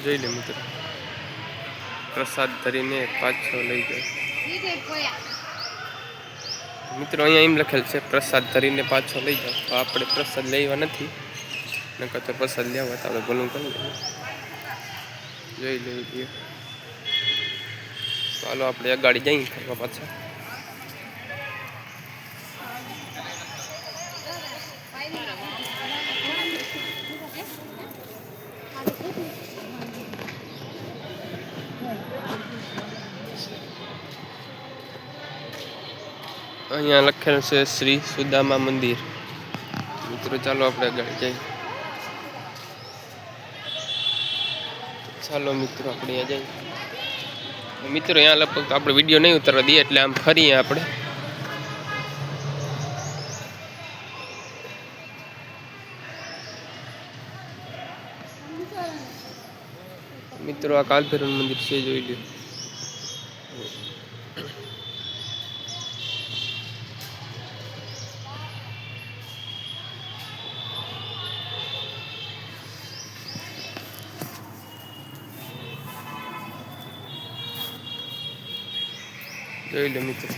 જોઈ લે મિત્રો, પ્રસાદ ધરીને પાછો લઈ જાય મિત્રો. અહીંયા એમ લખેલ છે પ્રસાદ ધરીને પાછો લઈ જાઓ. તો આપણે પ્રસાદ લેવા નથી, નકર તો પ્રસાદ લેવા તો આપણે ભલું કરી લઈએ. જોઈ લેવી. ચાલો આપણે અગાડી જઈએ ફરવા પાછા. અહીંયા લખેલ છે શ્રી સુદામા મંદિર. મિત્રો ચાલો આપણે આગળ જઈએ. ચાલો મિત્રો આપણે અહીંયા જઈએ. મિત્રો અહીંયા લગભગ આપણે વિડીયો નહીં ઉતારવા દઈએ, એટલે આમ ફરીએ આપણે. મિત્રો આ કાલભૈરવ મંદિર છે, જોઈ લો. જોઈ લો મિત્રો.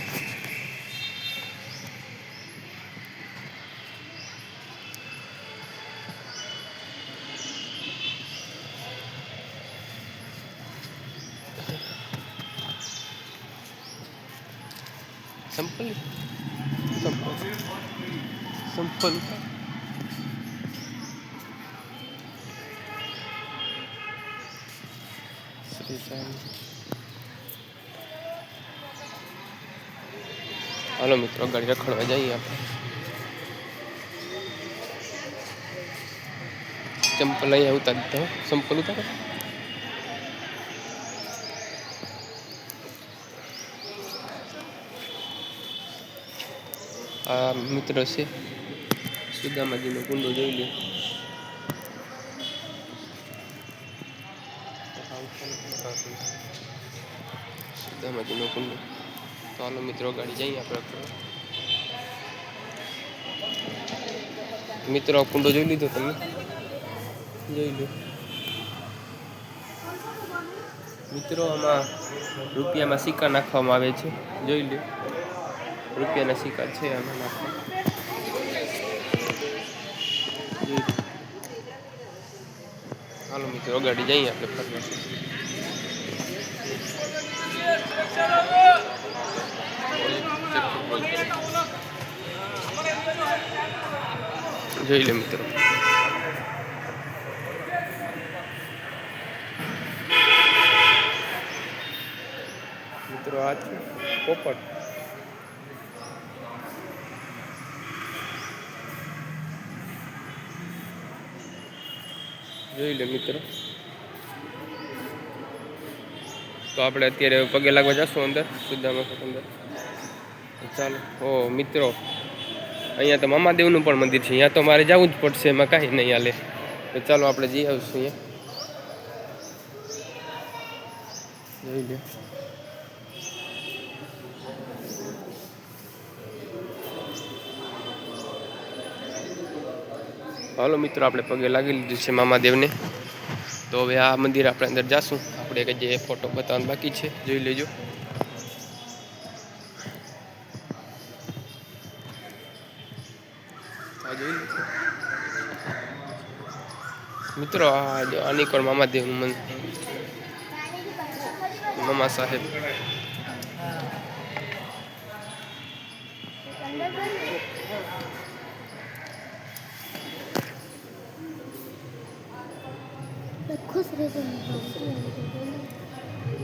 સંપલ હાલો મિત્રો ગાડી રખડવા જઈએ આપણે. ચંપલ અહીંયા ઉતારી દીધા. સંપલ ઉતારો. આ મિત્ર છે સુદામાજીનો કુંડો, જોઈ લે. સુદામાજીનો કુંડો. ચાલો મિત્રો ગાડી જઈએ આપણે. મિત્રો કુંડો જોઈ લીધો તમે? જોઈ લો મિત્રો. આમાં રૂપિયામાં સિક્કા નાખવામાં આવે છે, જોઈ લો. રૂપિયાના સિક્કા છે આમાં નાખવા. હાલો મિત્રો ગાડી જઈએ આપણે ફરવા. જોઈ લે મિત્રો. મિત્રો આ છે પોપટ. જોઈ લે મિત્રો. તો આપણે અત્યારે પગે લાગવા જશું અંદર, સુદામા અંદર. ચાલો. ઓ મિત્રો અહીંયા તો મામાદેવનું પણ મંદિર છે. અહીંયા તો મારે જવું જ પડશે, એમાં કાંઈ નહીં હાલે. તો ચાલો આપણે જઈ આવીશું અહીંયા. જોઈ લે. હાલો મિત્રો આપણે પગે લાગી લીધું છે મામાદેવને. તો હવે આ મંદિર આપણે અંદર જાશું. આપણે કે જે ફોટો બતાવવાનું બાકી છે, જોઈ લેજો. મિત્રો આ અનિકોર મામાદેવનું મંદિર, મામા સાહેબ. खुश रहते हैं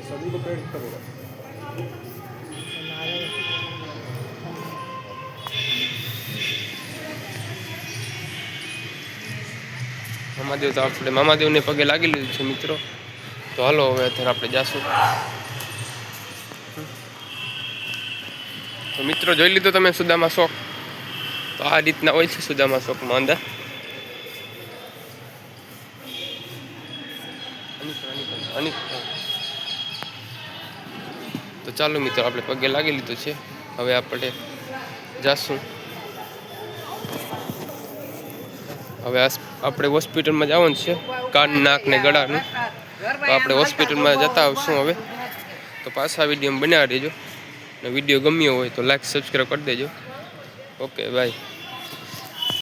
सभी को पेड़ करेगा. મામાદેવ તો આપણે મામાદેવને પગે લાગી લીધું છે મિત્રો. તો હાલો હવે અત્યારે આપણે જાશું. તો મિત્રો જોઈ લીધો તમે સુદામા ચોક. તો આ રીતના હોય છે સુદામા ચોકમાં અંદર. તો ચાલો મિત્રો આપણે પગે લાગી લીધું છે. હવે આપણે જાશું. હવે આપણે હોસ્પિટલમાં જવાનું છે, કાન નાક ને ગળાનું. તો આપણે હોસ્પિટલમાં જતા આવશું હવે. તો પાછા વિડીયો બનાવી દેજો. ને વિડીયો ગમ્યો હોય તો લાઈક સબસ્ક્રાઈબ કરી દેજો. Okay bye.